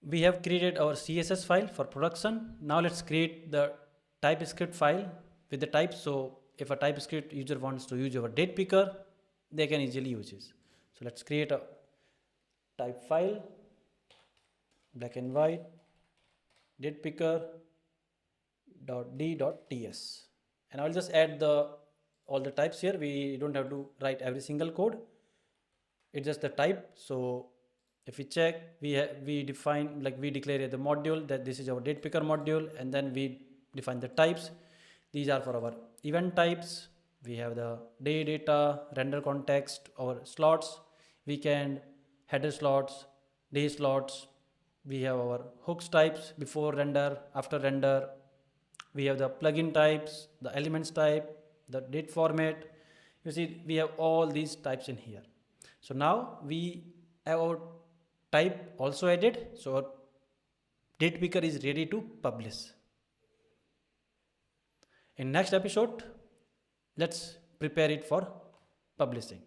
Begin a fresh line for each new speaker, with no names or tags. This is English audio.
We have created our CSS file for production. Now let's create the TypeScript file with the type. So if a TypeScript user wants to use our date picker, they can easily use it. So let's create a type file, black and white, date picker .d.ts, and I'll just add all the types here. We don't have to write every single code. It's just the type. So if we check, we define, like we declare the module that this is our date picker module, and then we define the types. These are for our event types. We have the day data, render context, our slots, weekend, header slots, day slots. We have our hooks types, before render, after render. We have the plugin types, the elements type, the date format. You see, we have all these types in here. So now we have our type also added. So our date picker is ready to publish. In next episode, let's prepare it for publishing.